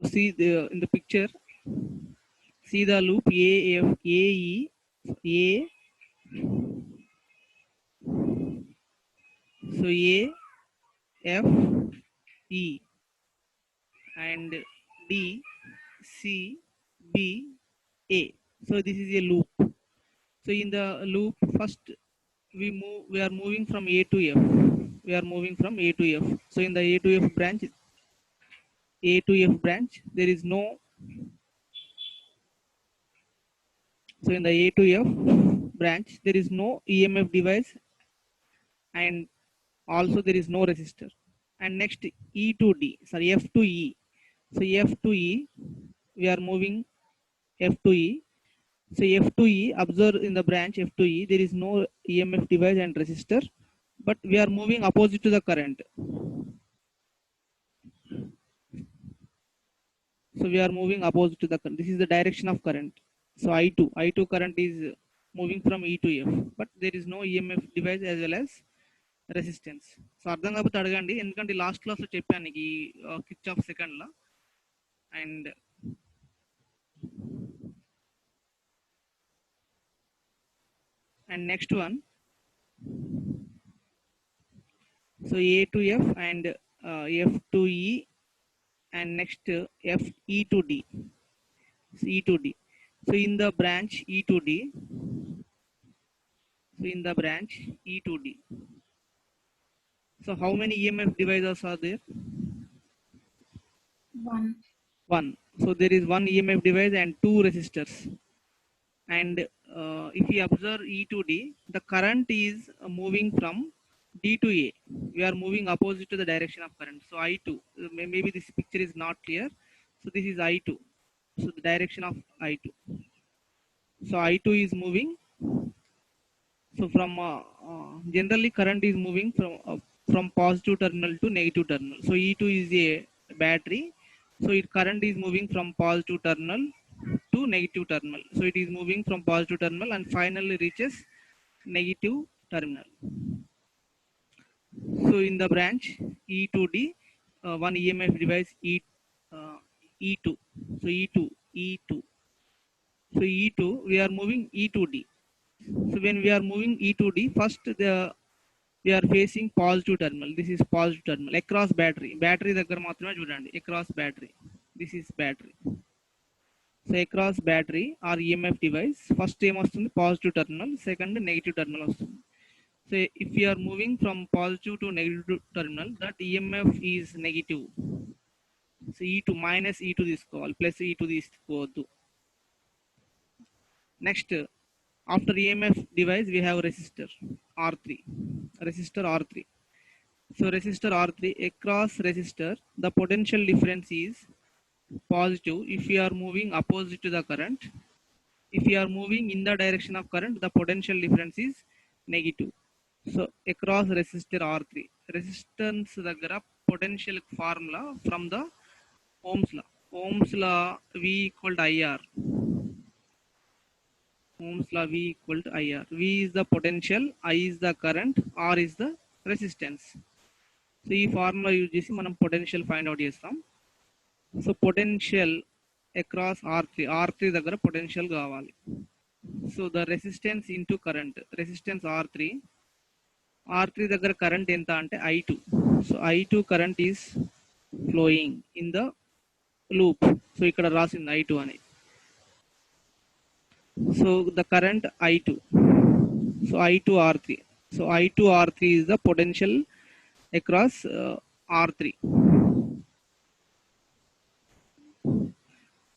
See the in the picture, see the loop AE, A, so A, F, E, and D, C, B, A. So this is a loop. So in the loop, first we are moving from A to F. We are moving from A to F. So in the A to F branch, there is no. So in the A to F branch, there is no EMF device, and also there is no resistor. And next E to D, sorry, F to E. So F to E, we are moving F to E. So F to E, observe in the branch F to E, there is no EMF device and resistor, but we are moving opposite to the current. So we are moving opposite to the current. This is the direction of current. So I2 current is moving from E to F, but there is no EMF device as well as resistance. So అర్థం కాకపోతే అడగండి, ఎందుకంటే last క్లాస్లో చెప్పాను ఈ కిచ్ of సెకండ్లో. And next one, so A to F and F to ఈ, and next F E to D. E to D. So in the branch E to D. So in the branch E to D. So how many EMF devices are there? One. So there is one EMF device and two resistors. And if you observe E to D, the current is moving from D to A. We are moving opposite to the direction of current. So I2, maybe this picture is not clear. So this is I2. So the direction of I2. So I2 is moving. So from generally current is moving from positive terminal to negative terminal. So E2 is a battery. So it current is moving from positive terminal to negative terminal. So it is moving from positive terminal and finally reaches negative terminal. So in the branch E to D, one EMF device E2. So E2. So E2, we are moving E to D. So when we are moving E to D, first we are facing positive terminal. This is positive terminal across battery. Battery దగ్గర మాత్రమే చూడండి, across battery. This is battery. So across battery or EMF device, first ఏమొస్తుంది positive terminal, second negative terminal వస్తుంది. So if we are moving from positive to negative terminal, that EMF is negative. So E2 minus E2 తీసుకోవాలి, plus E2 తీసుకోవద్దు. Next, after EMF device, we have resistor R3. Resistor R3. So resistor R3, across resistor, the potential difference is positive if we are moving opposite to the current. If we are moving in the direction of current, the potential difference is negative. So across resistor R3, resistance daggara potential formula from the Ohm's law. Ohm's law, V equal to IR. Ohm's law, V equal to IR. V is the potential, I is the current, R is the resistance. So ఈ formula use చేసి మనం potential find out చేస్తాం. So potential across R3 దగ్గర potential కావాలి. So the resistance into current, resistance R3 దగ్గర current ఎంత అంటే I2. So I2 current is flowing in the loop. So ఇక్కడ రాసింది I2 అని. So the current I2. So I2 R3. So I2 R3 is the potential across R3.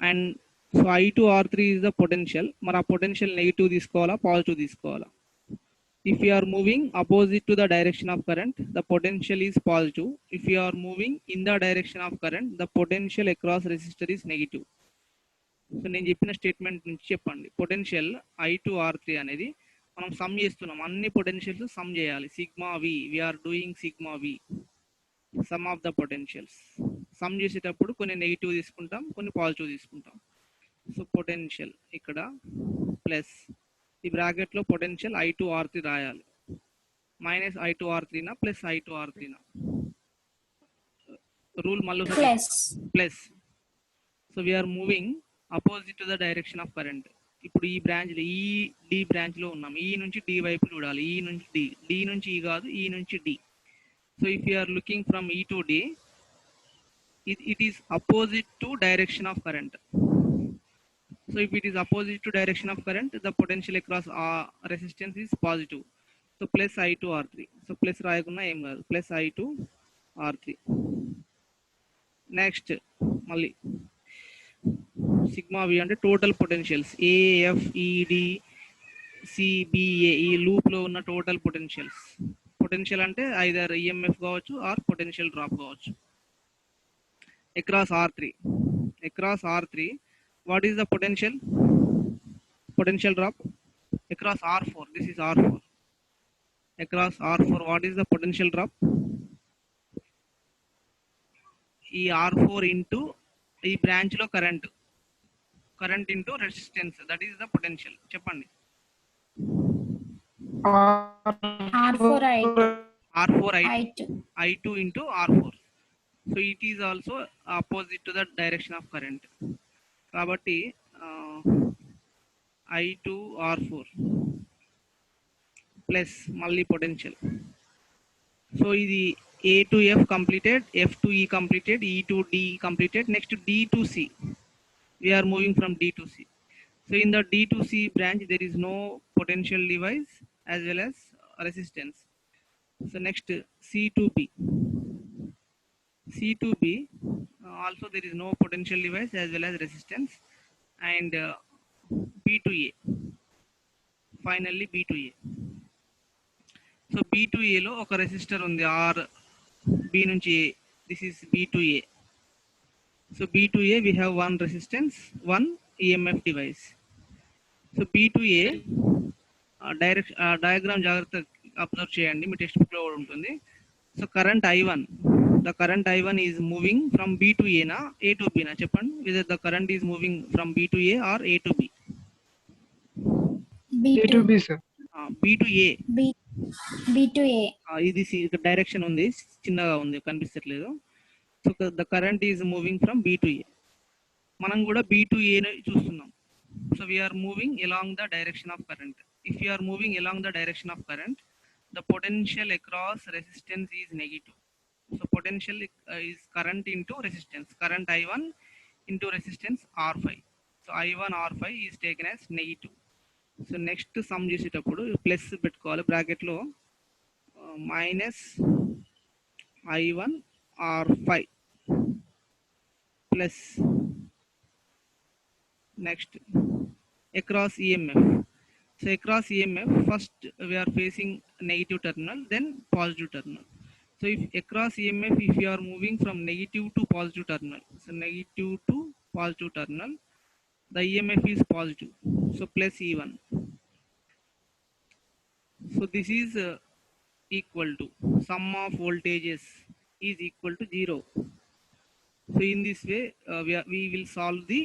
And so I2 R3 is the potential. Mara potential negative తీసుకోవాలా, positive తీసుకోవాలా? If you are moving opposite to the direction of current, the potential is positive. If you are moving in the direction of current, the potential across resistor is negative. So నేను చెప్పిన statement నుంచి చెప్పండి. Potential I2 R3 అనేది మనం sum చేస్తున్నాం, అన్ని potentials sum చేయాలి. Sigma V, we are doing sigma V, sum of the potentials. Sum చేసేటప్పుడు కొన్ని నెగిటివ్ తీసుకుంటాం, కొన్ని పాజిటివ్ తీసుకుంటాం. సో పొటెన్షియల్ ఇక్కడ ప్లస్ ఈ బ్రాకెట్లో పొటెన్షియల్ I2 R3 రాయాలి, మైనస్ I2 R3 నా ప్లస్ I2 R3 నా రూల్ మళ్ళీ plus. So we are moving opposite to the direction of current. ఇప్పుడు ఈ బ్రాంచ్ ఈ డి బ్రాంచ్ లో ఉన్నాం. ఈ నుంచి డి వైపు చూడాలి. ఈ నుంచి డి నుంచి ఈ కాదు, ఈ నుంచి D. So if you are looking from E to D, it is opposite to direction of current. So if it is opposite to direction of current, the potential across resistance is positive. So plus I2 R3. So plus రాయకున్నా ఏం కాదు, plus I2 R3. Next మళ్ళీ sigma వి అంటే total potentials ఏఎఫ్ఈడి CBA, ఈ loop లో ఉన్న total potentials. Potential అంటే either EMF కావచ్చు are potential drop కావచ్చు. across R3, what is the potential drop? Across R4, this is R4. Across R4, what is the potential drop? ఈ R4 into ఈ branch లో current into resistance, that is the potential. చెప్పండి. R4 I2 into R4. So it is also opposite to the direction of current. కాబట్టి I2 R4 plus మళ్ళీ potential. So ఇది A to F completed, F to E completed, E to D completed. Next D to C. We are moving from D to C. So in the D to C branch, there is no potential device as well as resistance. So next C to B. C to B, also there is no potential device as well as resistance. And B to A. Finally B to A. So B to A లో ఒక resistor ఉంది R, B నుంచి A. This is B to A. So B to A we have one resistance, one EMF device. So B to A diagram జాగ్రత్త observe చేయండి, మీ text book లో కూడా ఉంటుంది. So current I1, the current I1 is moving from B to A na A to B na, చెప్పండి whether the current is moving from B to A or A to B. B to B, sir. B to A. B to A. ఇది direction ఉంది, చిన్నగా ఉంది, కనిపిస్తట్లేదు. So the current is moving from B to A. మనం కూడా B to A చూస్తున్నాం. So we are moving along the direction of current. If you are moving along the direction of current, the potential across resistance is negative. So potential is current into resistance. Current I1 into resistance R5. So I1 R5 is taken as negative. So next some చేసేటప్పుడు plus పెట్టుకోవాలి బ్రాకెట్లో, minus I1 R5 plus next across EMF. So across EMF, first we are facing negative terminal, then positive terminal. So if across EMF, if you are moving from negative to positive terminal, so negative to positive terminal, the EMF is positive. So plus E1. So this is equal to sum of voltages is equal to 0. So in this way, we will solve the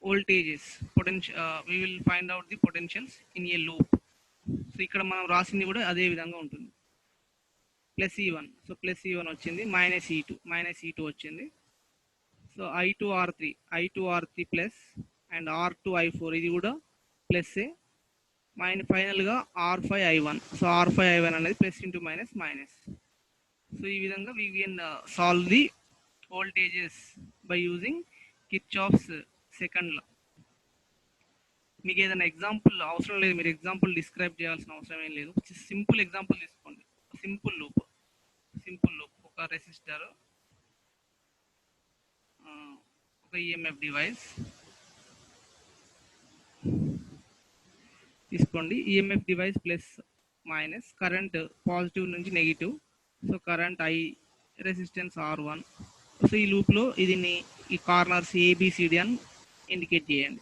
voltages potential. We will find out the potentials in a loop. So ఇక్కడ మనం రాసింది కూడా అదే విధంగా ఉంటుంది. Plus E1, so plus E1 వచ్చింది, minus E2 వచ్చింది. So I2 R3 plus and R2 I4 ఇది కూడా ప్లస్. ఫైనల్గా R5 I1. So R5 I1 అనేది ప్లస్ ఇంటూ మైనస్. సో ఈ విధంగా we can solve the voltages by using Kirchhoff's second లా. మీకు ఏదైనా ఎగ్జాంపుల్ అవసరం లేదు, మీరు ఎగ్జాంపుల్ డిస్క్రైబ్ చేయాల్సిన అవసరం ఏం లేదు. సింపుల్ ఎగ్జాంపుల్ తీసుకోండి. సింపుల్ లూప్, ఒక రెసిస్టర్, ఒక ఈఎంఎఫ్ డివైస్ తీసుకోండి. EMF device plus minus, current positive నుంచి negative. So current I, resistance R1. So ఈ లూప్లో ఈ కార్నర్స్ ABCD అని ఇండికేట్ చేయండి.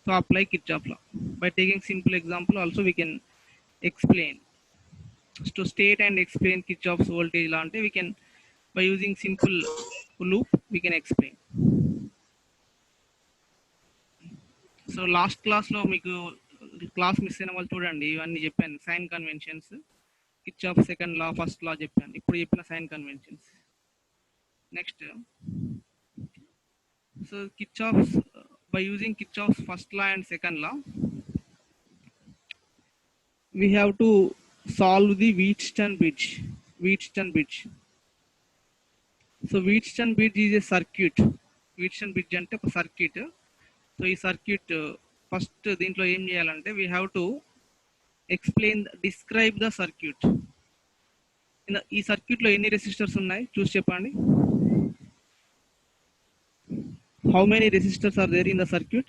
So apply Kirchhoff law. By taking simple example also we can explain. To state and explain Kirchhoff's voltage law అంటే we can by using simple loop we can explain. So last క్లాస్లో మీకు class miss అయిన వాళ్ళు చూడండి, ఇవన్నీ చెప్పాను. Sign conventions, Kirchhoff second law, first law చెప్పాను. ఇప్పుడు చెప్పిన sign conventions. Next So Kirchhoff's by using Kirchhoff's first law and second law, we have to solve the Wheatstone bridge. Wheatstone bridge. So Wheatstone bridge is a circuit. Wheatstone bridge అంటే ఒక circuit. So ఈ circuit first దీంట్లో ఏం చేయాలంటే we have to describe the circuit. ఈ circuit లో ఎన్ని resistors ఉన్నాయి చూసి చెప్పండి. How many resistors are there in the circuit?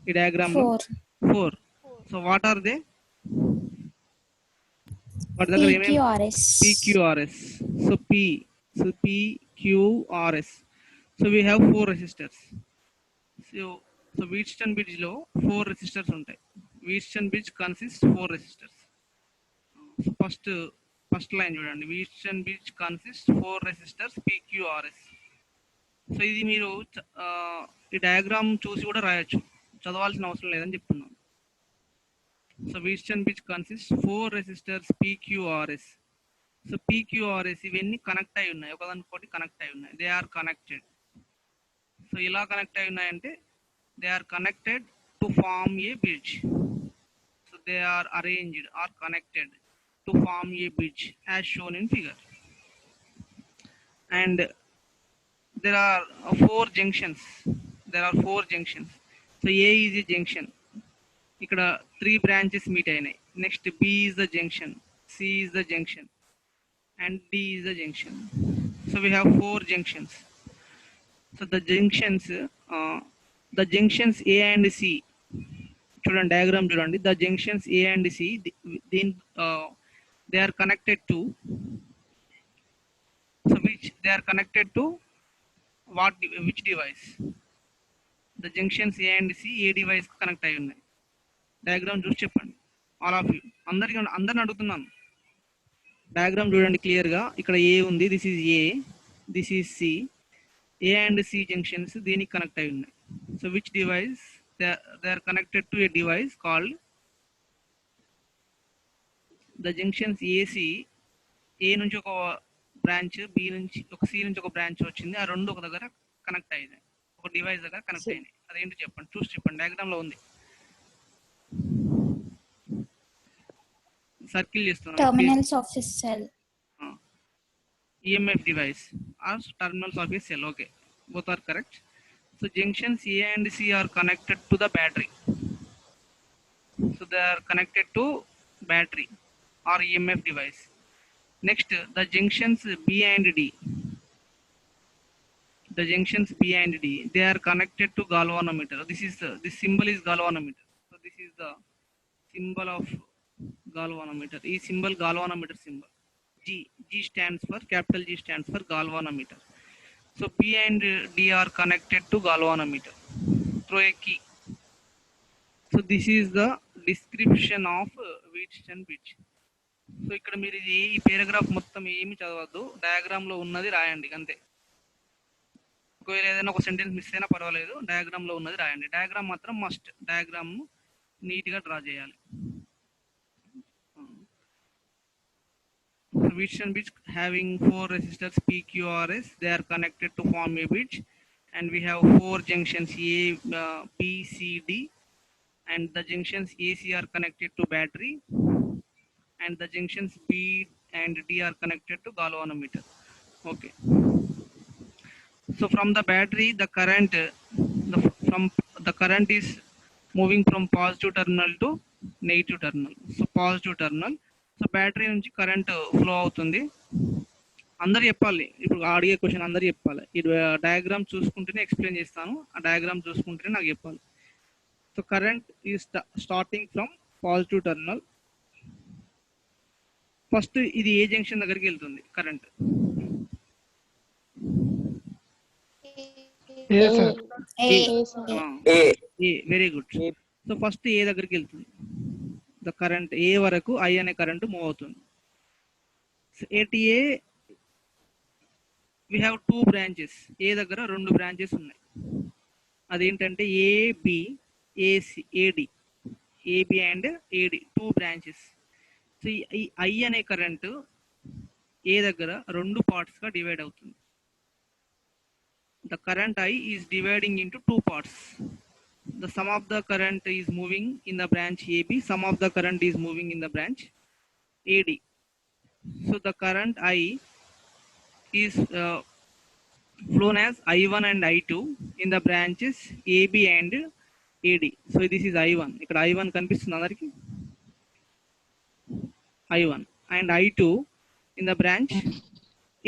ఈ diagram లో 4. So what are they? వాటి దగ్గర ఏమేమి? PQRS. PQRS. So PQRS. So we have 4 resistors. So Wheatstone bridge లో 4 resistors ఉంటాయి. Wheatstone bridge consists 4 resistors. So first line చూడండి. Wheatstone bridge consists 4 resistors PQRS. So ఇది మీరు ఈ డయాగ్రామ్ చూసి కూడా రాయొచ్చు, చదవాల్సిన అవసరం లేదని చెప్తున్నాను. So Wheatstone bridge consists 4 resistors PQRS. So PQRS ఇవన్నీ కనెక్ట్ అయి ఉన్నాయి, ఒకదానికొకటి కనెక్ట్ అయి ఉన్నాయి. They are connected. సో ఇలా కనెక్ట్ అయి ఉన్నాయంటే they are connected to form a bridge. So they are arranged or connected to form a bridge as shown in figure. And there are 4 junctions. So A is a junction. ఇక్కడ 3 branches meet అయినాయి. Next B is the junction, C is the junction, and D is the junction. So we have 4 junctions. So the junctions A and C, చూడండి diagram చూడండి. The junctions A and C, they are connected to, so which they are connected to which device? The junctions A and C A device connect అయి ఉన్నాయి? Diagram చూసి చెప్పండి. All of you, అందరిని అడుగుతున్నాను. Diagram చూడండి clear గా. ఇక్కడ A ఉంది, this is A, this is C. A and C junctions దీనికి కనెక్ట్ అయి ఉన్నాయి. So which device? They are connected to a device called the junctions AC. A నుంచి ఒక బ్రాంచ్, బి నుంచి ఒక సి నుంచి ఒక బ్రాంచ్ వచ్చింది. ఆ రెండు ఒక దగ్గర కనెక్ట్ అయినాయి, ఒక డివైస్ దగ్గర కనెక్ట్ అయినాయి. అదేంటి చెప్పండి, చూసి చెప్పండి. డయాగ్రామ్ లో ఉంది, సర్కిల్ చేస్తున్నాం. Terminals of a cell. EMF device or terminals of a cell. Okay, both are correct. So junctions A and C are connected to the battery. So they are connected to battery or EMF device. Next, the junctions B and D. The junctions B and D, they are connected to galvanometer. This symbol is galvanometer. So this is the symbol of galvanometer. This symbol galvanometer symbol. G stands for, capital G stands for galvanometer. So B and D are connected to galvanometer through a key. So this is the description of Wheatstone bridge. So ఇక్కడ మీరు ఈ paragraph మొత్తం ఏమి చదవద్దు, diagram లో ఉన్నది రాయండి అంతే. ఒకవేళ ఏదైనా ఒక సెంటెన్స్ మిస్ అయినా పర్వాలేదు, డయాగ్రామ్ లో ఉన్నది రాయండి. డయాగ్రామ్ మాత్రం మస్ట్, డయాగ్రామ్ నీట్ గా డ్రా చేయాలి. Wheatstone bridge having 4 resistors PQRS, they are connected to form a bridge, and we have 4 junctions A, B, C, D, and the junctions AC are connected to battery, and the junctions B and D are connected to galvanometer. Okay. So from the battery, the current is moving from positive terminal to negative terminal. So positive terminal. So battery నుంచి current flow అవుతుంది. అందరు చెప్పాలి, ఇప్పుడు అడిగే question అందరు చెప్పాలి. ఈ diagram చూసుకుంటేనే explain చేస్తాను, ఆ డయాగ్రామ్ చూసుకుంటేనే నాకు చెప్పాలి. So current is starting from positive terminal. First ఇది ఏ జంక్షన్ దగ్గరికి వెళ్తుంది current? Very good. So first A దగ్గరికి వెళ్తుంది, ద కరెంట్ ఏ వరకు ఐ అనే కరెంట్ మూవ్ అవుతుంది. At A we have 2 branches. A దగ్గర 2 బ్రాంచెస్ ఉన్నాయి. అదేంటంటే AB, AC, AD, AB and AD 2 branches. So ఈ ఐ అనే కరెంట్ ఏ దగ్గర 2 పార్ట్స్ గా డివైడ్ అవుతుంది. the current I is dividing into two parts. The sum of the current is moving in the branch AB, sum of the current is moving in the branch AD. So the current I is flown as I1 and I2 in the branches AB and AD. So this is I1. ఇక్కడ I1 కనిపిస్తుంది అందరికి I1 and I2 in the branch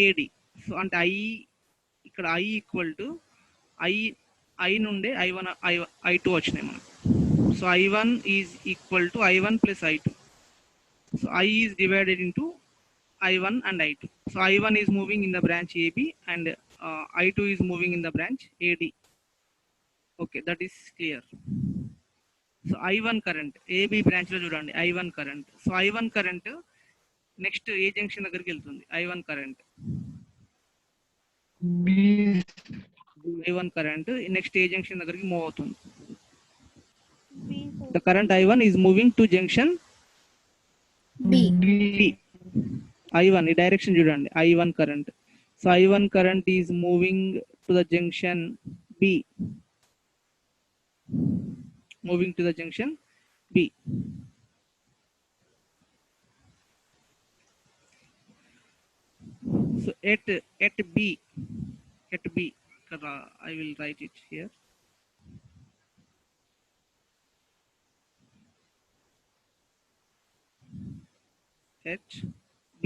AD. So అంటే ఇక్కడ I equal to I నుండే I2 వచ్చినాయి మనకు. So I1 is equal to I1 plus I2. So I is divided into I1 and I2. So I1 is moving in the branch AB and I2 is moving in the branch AD. Okay, that is clear. So I1 current, AB branch లో చూడండి I1 current. So I1 current next A junction దగ్గరికి వెళ్తుంది I1 current. I1 current next A junction దగ్గరికి move అవుతుంది. The current I1 is moving to junction B. I1 ఈ direction చూడండి I1 current. So I1 current is moving to the junction B. Moving to the junction B. So at B, I will write it here. At B,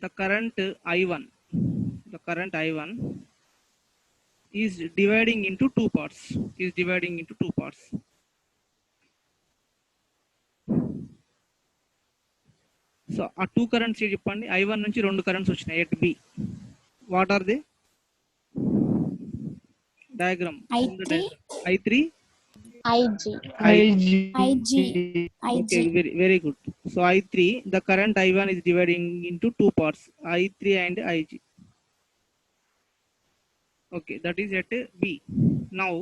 the current I1 is dividing into two parts. So ఆ two currents చెప్పండి I1 నుంచి రెండు currents వచ్చినాయి at B. What are they? Diagram. I3 I3 IG. Okay, very good. So I3, the current I1 is dividing into two parts, I3 and IG. Okay, that is at B. Now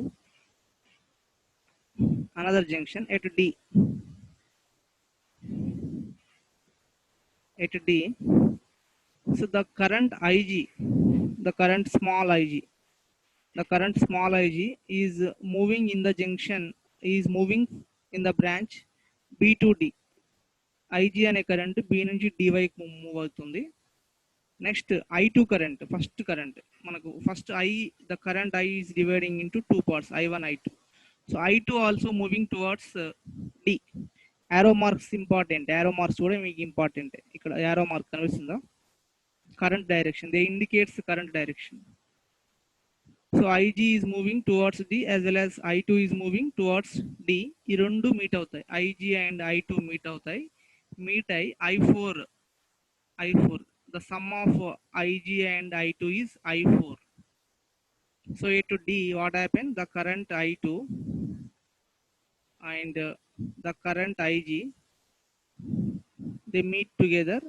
another junction at D. So the current IG, the current small IG is moving in the junction, is moving in the branch B to D. IG అనే current B నుంచి D వైపు move అవుతుంది. Next I2 current, first current మనకు first the current I is dividing into two parts, I1 I2. So I2 also moving towards D. Arrow marks important, arrow marks కూడా మీకు important. ఇక్కడ arrow mark కనిపిస్తుందా? Current direction, they indicates current direction. So IG is moving towards D as well as I2 is moving towards D. ఈ రెండు meet అవుతాయి, IG and I2 meet అవుతాయి. Meet అయి I4. The sum of IG and I2 is I4. So A to D, what happened? The current I2 and the current IG, they meet together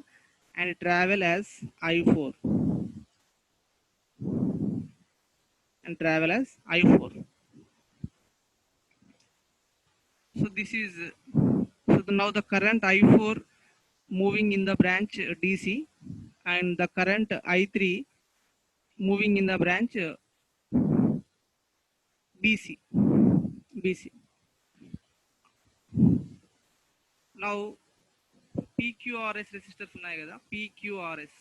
and travel as I4. So this is now the current I4 moving in the branch DC and the current I3 moving in the branch BC. Now PQRS resistors ఉన్నాయి కదా, PQRS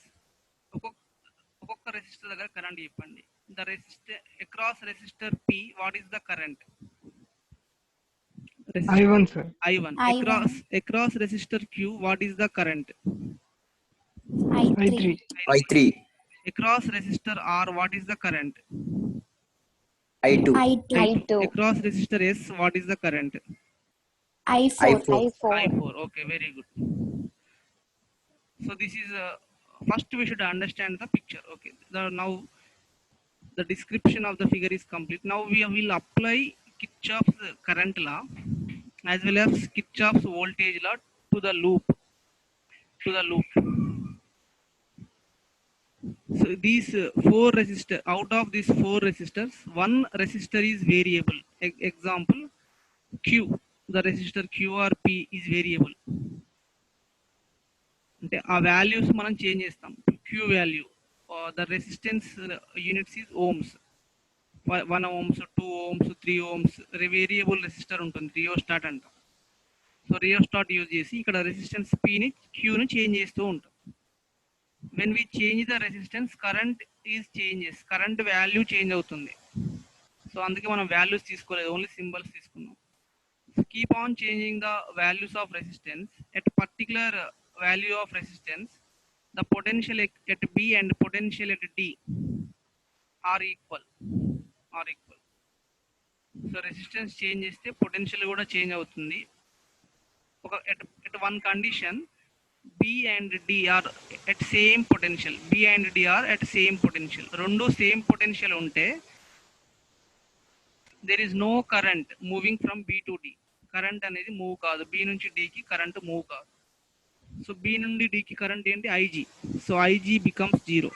ఒక్కొక్క resistor దగ్గర current చెప్పండి. The resistor across resistor P, what is the current? I1 sir. I1. Across resistor Q, what is the current? I3. Across resistor R, what is the current? I2. Across resistor S, what is the current? I4. Okay, very good. So this is first we should understand the picture. Okay, now the description of the figure is complete. Now we will apply Kirchhoff's current law as well as Kirchhoff's voltage law to the loop. So these four resistors, out of these four resistors, one resistor is variable. Example Q, the resistor QRP is variable. అంటే ఆ values మనం change చేస్తాం. Q value. The resistance units is ohms. 1 ohms, 2 ohms, 3 ohms. Variable resistor ఉంటుంది rheostat అంటాం. So rheostat use చేసి ఇక్కడ resistance Pని Qని change చేస్తూ ఉంటాం. when we change the resistance, current is changes, current value change అవుతుంది. So అందుకే మనం వాల్యూస్ తీసుకోలేదు, ఓన్లీ సింబల్స్ తీసుకున్నాం. So keep on changing the values of resistance. At particular value of resistance, the potential at B and potential at D are equal. So resistance change చేస్తే potential కూడా change అవుతుంది. ఒక at one condition, B and D are at same potential. B and D are at same potential. రెండు same potential ఉంటే there is no current moving from B to D. Current అనేది move కాదు, B నుంచి D కి current move కాదు. So B నుండి D కి current ఏంటి? IG. So IG becomes 0.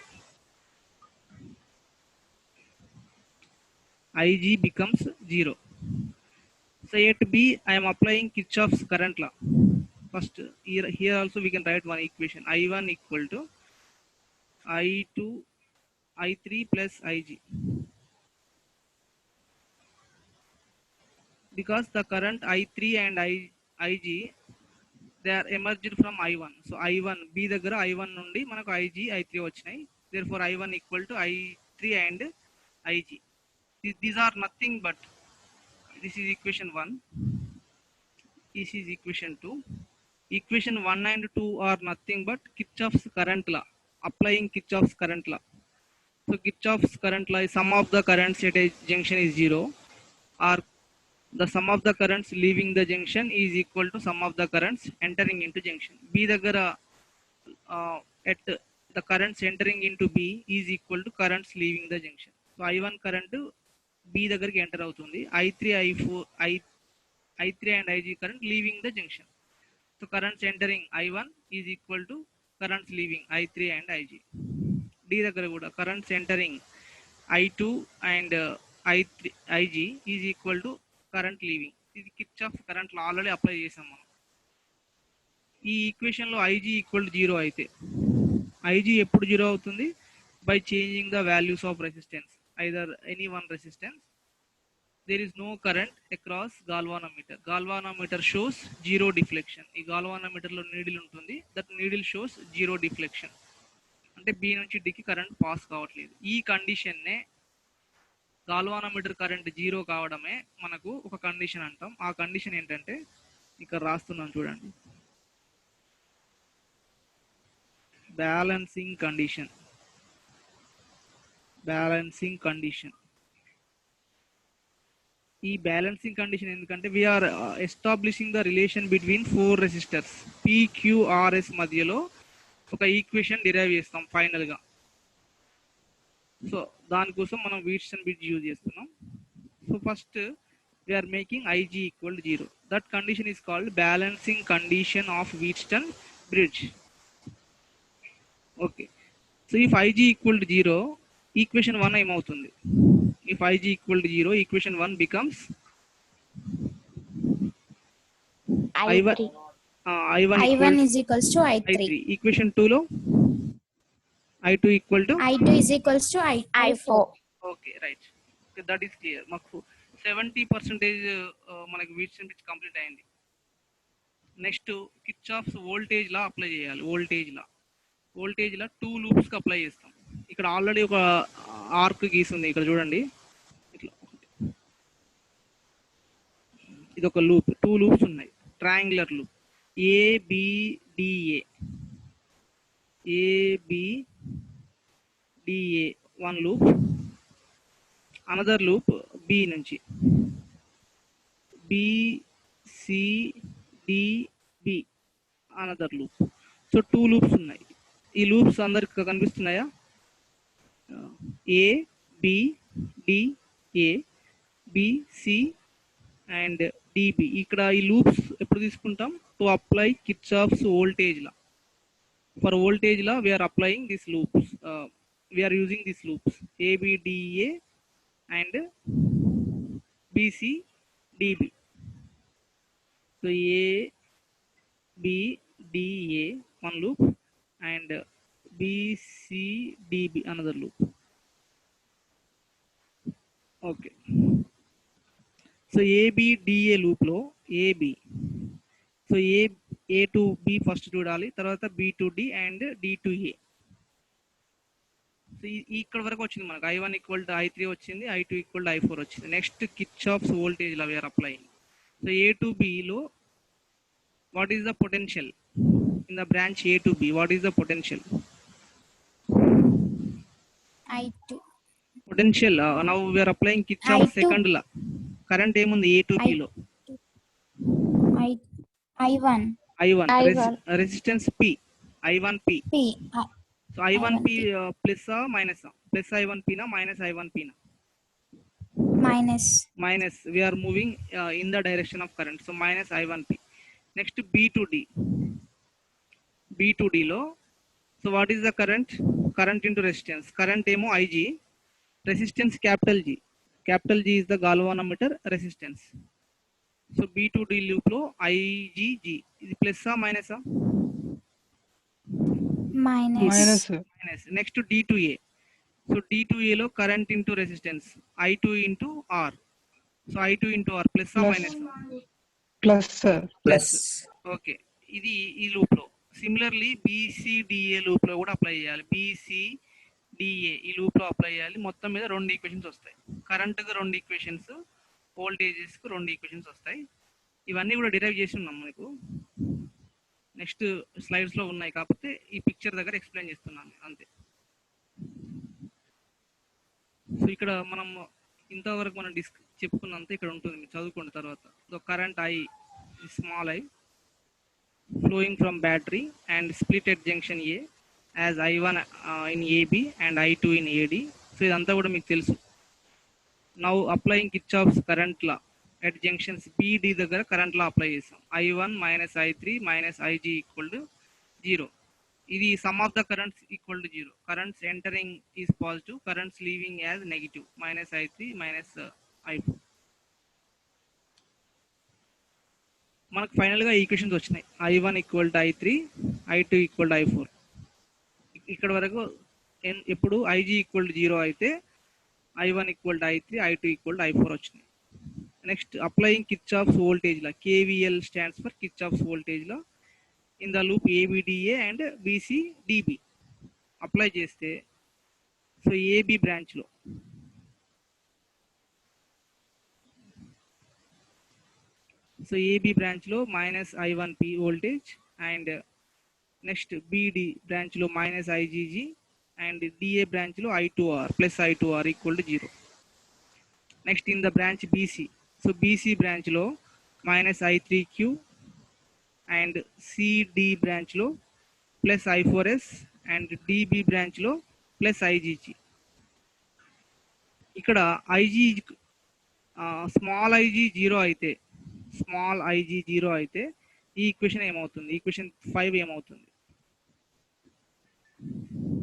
IG becomes 0. So at B I am applying Kirchhoff's current law. First here also we can write one equation. I1 equal to I2 I3 plus IG. Because the current I3 and IG they are emerged from I1. So I1 B దగ్గర I1 నుండి మనకు IG I3 వచ్చినాయి. Therefore I1 equal to I3 and IG. These are nothing but, this is equation 1, this is equation 2. Equation 1 and 2 are nothing but Kirchhoff's current law, applying Kirchhoff's current law. So Kirchhoff's current law is sum of the currents at a junction is 0, or the sum of the currents leaving the junction is equal to sum of the currents entering into junction. B దగ్గర at the currents entering into B is equal to currents leaving the junction. So I1 current B దగ్గరికి enter అవుతుంది, I3 and IG current leaving the junction. So currents entering I1 is equal to currents leaving I3 and IG. D దగ్గర కూడా currents entering I2 and IG is equal to current leaving. ఇది Kirchhoff current law already apply చేసాం మనం. ఈ equation లో IG equal to 0 అయితే IG ఎప్పుడు 0 అవుతుంది? By changing the values of resistance, either any one resistance. there is no current across galvanometer. Galvanometer shows zero deflection. ఈ galvanometer లో needle ఉంటుంది, that needle shows zero deflection, అంటే B నుంచి D కి current pass కావట్లేదు. ఈ condition నే galvanometer current 0 కావడమే మనకు ఒక కండిషన్ అంటాం. ఆ కండిషన్ ఏంటంటే ఇక్కడ రాస్తున్నాను చూడండి, బ్యాలెన్సింగ్ కండిషన్. బ్యాలెన్సింగ్ కండిషన్, ఈ బ్యాలెన్సింగ్ కండిషన్ ఎందుకంటే we're establishing the relation between 4 resistors PQRS మధ్యలో ఒక ఈక్వేషన్ డిరైవ్ చేస్తాం ఫైనల్ గా. సో దానికోసం మనం వీట్స్టన్ బ్రిడ్జ్ యూజ్ చేస్తున్నాం. So first we're making IG equal to 0. That condition is called balancing condition of Wheatstone bridge. Okay, so if IG equal to 0, equation 1 ఏమవుతుంది? If IG equal to 0, equation 1 becomes I1. I1 is equals to I3. Equation 2 lo I2 equal to I2 is equals to I4. Okay, right. Okay, that is clear. మాకు 70% మనకి Wheatstone bridge complete అయింది. Next Kirchhoff's voltage లా apply చేయాలి. Voltage law 2 loops కి apply చేస్తాం. ఇక్కడ already ఒక arc గీసింది, ఇక్కడ చూడండి, ఇట్లా ఇది ఒక లూప్, 2 లూప్స్ ఉన్నాయి, triangular loop ABDA. One loop, another loop B నుంచి BCDB, another loop. So 2 loops ఉన్నాయి. ఈ లూప్స్ అందరికి కనిపిస్తున్నాయా? ABDA, BC and DB. ఇక్కడ ఈ లూప్స్ ఎప్పుడు తీసుకుంటాం? To apply Kirchhoff's voltage law. For voltage law we are applying this loops, we are using this loops ABDA and BCDB. So ABDA one loop and BCDB, another loop. Okay. So ABDA loop లో AB. So A to B first చూడాలి, తర్వాత B to D and D to A. So ఇక్కడ వరకు వచ్చింది మనకు I1 equal to I3 వచ్చింది, I2 equal to I4 వచ్చింది. Next Kirchhoff's voltage law we are applying. So A to B లో what is the potential in the branch A to B? What is the potential? I2. Potential. Now we are applying Kirchhoff's I2. second law. Current ఏముంది A to B లో? I1. Resistance P. I1P. So I1P plus minus. Plus I1P na minus I1P na? Minus. We are moving in the direction of current. So minus I1P. Next B to D. B to D lo. So what is the current? Current into resistance. Current emo IG. Resistance capital G. Capital G is the galvanometer resistance. So B to D loop lo IGG. Is plus or minus? Minus. Next to D to A. So D to A lo current into resistance. I2 into R. So I2 into R plus or minus? Plus. Okay. ఇది ఈ loop లో. Similarly BCDA loop లో కూడా apply చేయాలి. BCDA ఈ loop లో apply చేయాలి. మొత్తం మీద 2 ఈక్వేషన్స్ వస్తాయి. కరెంట్ కి 2 ఈక్వేషన్స్, వోల్టేజెస్ కి 2 ఈక్వేషన్స్ వస్తాయి. ఇవన్నీ కూడా డిరైవ్ చేసి ఉన్నాం మనకు. నెక్స్ట్ స్లైడ్స్ లో ఉన్నాయి, కాకపోతే ఈ పిక్చర్ దగ్గర ఎక్స్ప్లెయిన్ చేస్తున్నాను అంతే. సో ఇక్కడ మనం ఇంతవరకు మనం చెప్పుకున్నంత ఇక్కడ ఉంటుంది, మీరు చదువుకున్న తర్వాత. So current I, small I, flowing from battery and split at junction A as I1 in AB and I2 in AD. So ఇదంతా కూడా మీకు తెలుసు. Now applying Kirchhoff's current law at junctions BD దగ్గర కరెంట్ లా అప్లై చేస్తాం. I1 minus I3 minus IG equal to 0. ఇది sum of the currents equal to 0. Currents entering is positive, currents leaving as negative. minus I3 minus I4. మనకు final గా equations వచ్చినాయి. I1 equal to I3, I2 equal to I4. ఇక్కడ వరకు ఎప్పుడు IG equal to 0 అయితే I1 equal to I3, I2 equal to I4 వచ్చినాయి. Next applying Kirchhoff's voltage law. KVL stands for Kirchhoff's voltage law in the loop ABDA and BCDB apply చేస్తే, so AB branch లో minus I1P voltage and next BD branch లో minus IGG and DA branch లో I2R plus I2R equal to 0. Next in the branch BC, so BC branch లో minus I3Q and CD branch లో plus I4S and DB branch లో plus IGG. ఇక్కడ IG small IG 0 అయితే, ఈ equation ఏమవుతుంది? Equation 5 ఏమవుతుంది?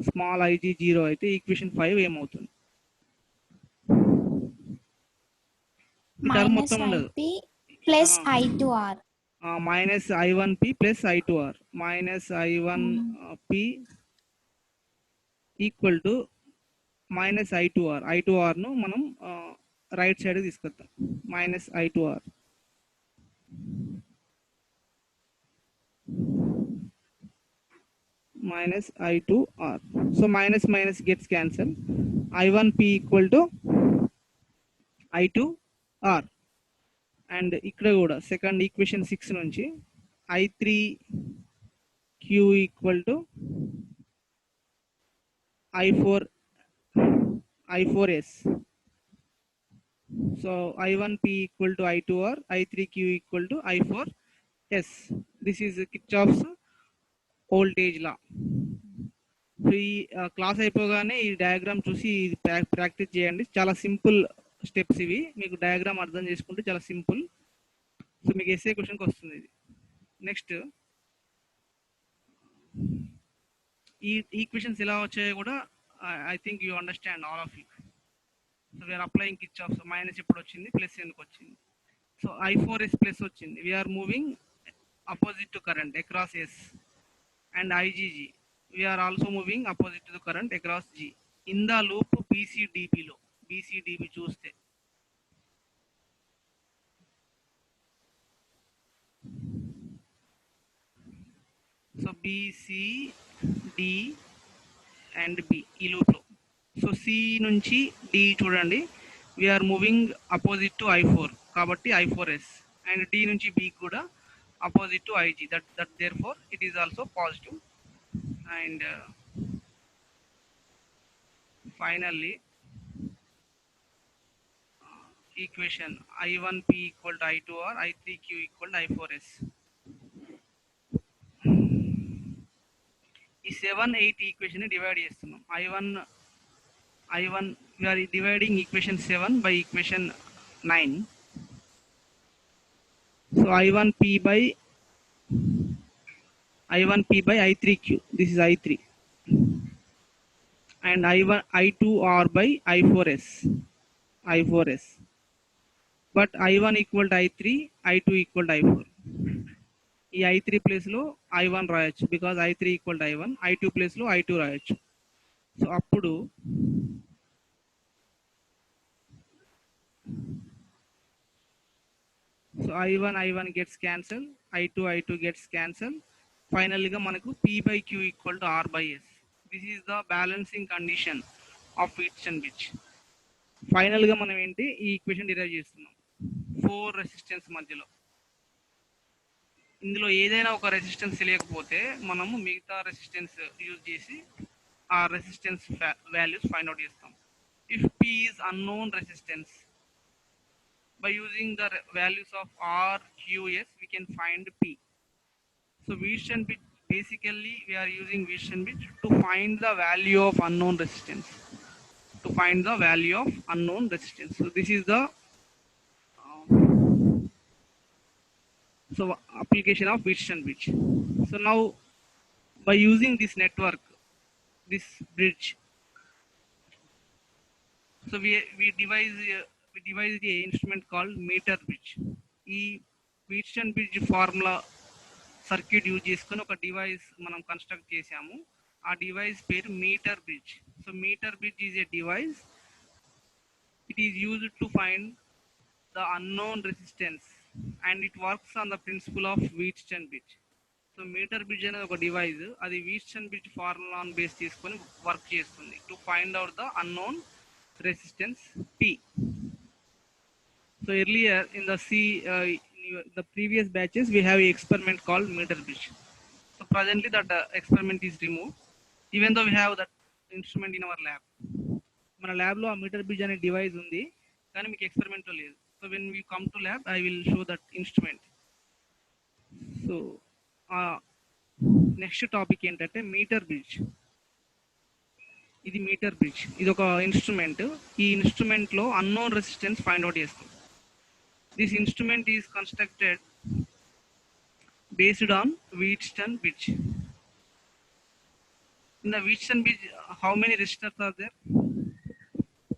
Small IG 0 అయితే equation 5 ఏమవుతుంది? టర్మ్ మొత్తం ఉండదు. plus I2R. Minus I1P plus I2R. Minus I1P equal to minus I2R. I2R ను మనం రైట్ సైడ్ తీసుకొద్దాం. Minus I2R. minus I2R. So minus minus gets cancelled. I1P equal to I2R. And ఇక్కడ కూడా second equation 6 నుంచి I3Q equal to I4S. So I1P equal to I2R, I3Q equal to I4S. This is Kirchhoff's voltage law. So ఈ class అయిపోగానే ఈ diagram చూసి ఇది practice చేయండి. చాలా సింపుల్ స్టెప్స్ ఇవి. మీకు డయాగ్రామ్ అర్థం చేసుకుంటే చాలా సింపుల్. సో మీకు ఎస్ఏ క్వశ్చన్కి వస్తుంది ఇది. నెక్స్ట్ ఈ ఈక్వేషన్స్ ఎలా వచ్చాయో కూడా I think you understand all of you. So we are applying Kirchhoff's. Minus ఎప్పుడు వచ్చింది, ప్లస్ ఎందుకు వచ్చింది? సో I4S ప్లస్ వచ్చింది. We are moving opposite to current across S. And IGG, we are also moving opposite to the current across G. In the loop BCDB లో BCDB చూస్తే so BC D and B ఈ loop లో so C నుంచి D చూడండి we are moving opposite to I4 కాబట్టి I4S and D నుంచి B కూడా opposite to IG that therefore it is also positive and finally equation I1P equal to I2R I3Q equal to I4S. ఈ 7-8 equation ని divide చేస్తున్నాం I1 we are dividing equation 7 by equation 9. So I1P by I3Q, this is I3, and I2R by I4S, but I1 equal to I3, I2 equal to I4. ఈ I3 place లో I1 రాయొచ్చు because I3 equal to I1, I2 place లో I2 రాయొచ్చు. So అప్పుడు so I1 gets cancel, I2 gets cancel. ఫైనల్గా మనకు P by Q equal to R by S. This is the balancing condition of Wheatstone bridge. ఫైనల్గా మనం ఏంటి ఈ equation derive చేస్తున్నాం 4 రెసిస్టెన్స్ మధ్యలో. ఇందులో ఏదైనా ఒక రెసిస్టెన్స్ తెలియకపోతే మనము మిగతా రెసిస్టెన్స్ యూజ్ చేసి ఆ రెసిస్టెన్స్ వాల్యూస్ ఫైండ్ అవుట్ చేస్తాం. If P is unknown resistance, by using the values of R, Q, S, we can find P. So Wheatstone bridge, basically we are using Wheatstone bridge to find the value of unknown resistance. So this is the so application of Wheatstone bridge. So now by using this network, this bridge, so we devised a instrument called meter bridge. ఈ Wheatstone bridge formula circuit use చేసుకొని ఒక device మనం construct చేసాము. ఆ device పేరు metre bridge. So metre bridge is a device, it is used to find the unknown resistance and it works on the principle of Wheatstone bridge. So metre bridge అనేది ఒక device, అది Wheatstone bridge ఫార్ములాను base చేసుకొని work చేస్తుంది to find out the unknown resistance P. So earlier in the previous batches we have an experiment called meter bridge. So presently that experiment is removed, even though we have that instrument in our lab. మన lab లో ఆ metre bridge అనే device ఉంది కానీ మీకు experiment లో లేదు. So when we come to lab I will show that instrument. So next topic ఏంటంటే మీటర్ బ్రిడ్జ్. ఇది మీటర్ బ్రిడ్జ్, ఇది ఒక ఇన్స్ట్రుమెంట్. ఈ ఇన్స్ట్రుమెంట్ లో అన్నోన్ రెసిస్టెన్స్ ఫైండ్ అవుట్ చేస్తాం. This instrument is constructed based on Wheatstone bridge. In the Wheatstone bridge how many resistors are there?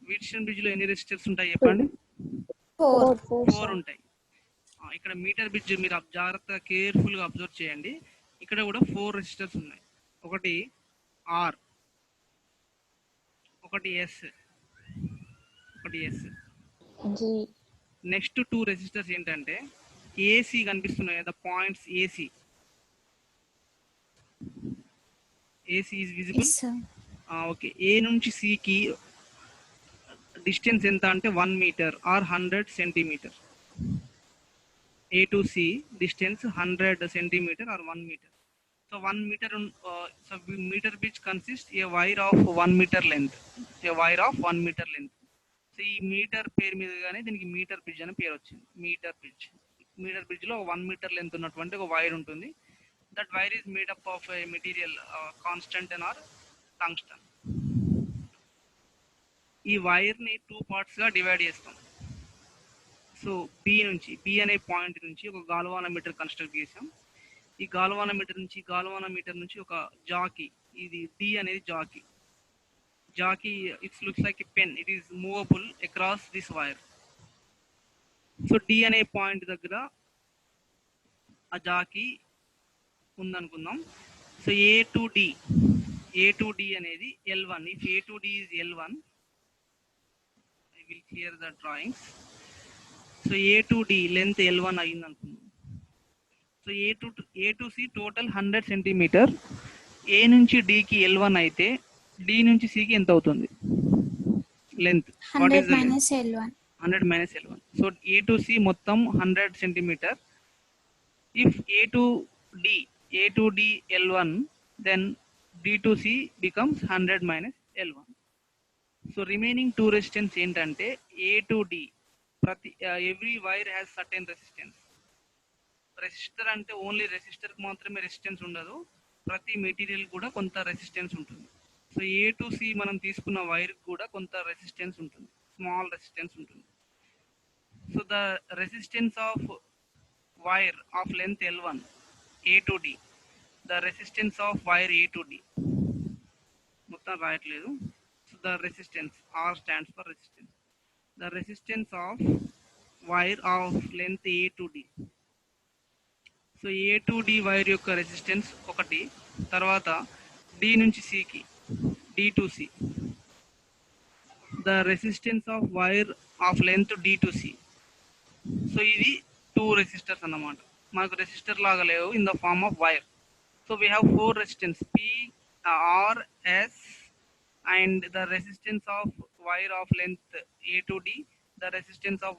Wheatstone bridge లో ఎన్ని resistors ఉంటాయి చెప్పండి? 4 ఉంటాయి. ఇక్కడ మీటర్ బ్రిడ్జ్ మీరు జాగ్రత్తగా కేర్ఫుల్ గా అబ్జర్వ్ చేయండి. ఇక్కడ కూడా 4 రెసిస్టర్స్ ఉన్నాయి. ఒకటి R, ఒకటి S. నెక్స్ట్ 2 రెసిస్టర్స్ ఏంటంటే AC కనిపిస్తున్నాయి కదా, points AC is visible. Okay, A నుంచి C కి డిస్టెన్స్ ఎంత అంటే 1 metre or 100 centimetre. A to C distance 100 centimeter or 1 meter. So 1 meter, so meter bridge consists a wire of 1 meter length. So ఈ metre పేరు మీదగానే దీనికి metre bridge అనే పేరు వచ్చింది. మీటర్ బ్రిడ్జ్ లో 1 మీటర్ లెంత్ ఉన్నటువంటి ఒక వైర్ ఉంటుంది. That wire is made up of A material constant or tungsten. ఈ వైర్ ని 2 పార్ట్స్ గా డివైడ్ చేస్తాం. సో B అనే పాయింట్ నుంచి ఒక గాల్వానోమీటర్ కన్స్ట్రక్ట్ చేసాం. ఈ గాల్వానోమీటర్ నుంచి ఒక జాకీ, ఇది D అనేది jockey. It's looks like a pen, it is movable across this wire. So D అనే పాయింట్ దగ్గర ఆ జాకీ ఉందనుకుందాం. So A to D A to D అనేది L1. If A to D is L1, I will clear the drawings. So A to D length L1 అయింది అనుకుందాం. So A to C total 100 centimetre. A నుంచి D కి L1 అయితే D నుంచి C కి ఎంత అవుతుంది length? What 100 is the length? minus L1. 100 minus L1. So A to C మొత్తం 100 centimeter. If A to D L1, then D to C becomes 100 minus L1. So remaining two resistance ఏంటంటే A to D. Every wire has certain resistance. Resistor అంటే only resistor కి మాత్రమే resistance ఉండదు, ప్రతి material కూడా కొంత resistance ఉంటుంది. So A to C మనం తీసుకున్న వైర్ కూడా కొంత రెసిస్టెన్స్ ఉంటుంది, స్మాల్ రెసిస్టెన్స్ ఉంటుంది. So the resistance of wire of length L1 A to D, the resistance of wire A to D మొత్తం రాయట్లేదు. So the resistance, R stands for resistance. The resistance of wire of length A to D. So A to D wire యొక్క resistance ఒకటి, తర్వాత D నుంచి C కి D to C, the resistance of wire of length D to C. So ఇది 2 resistors అన్నమాట. మనకు resistor లాగా లేవు in the form of wire. So we have 4 resistance P, R, S, and the resistance of wire of length A to D, the resistance of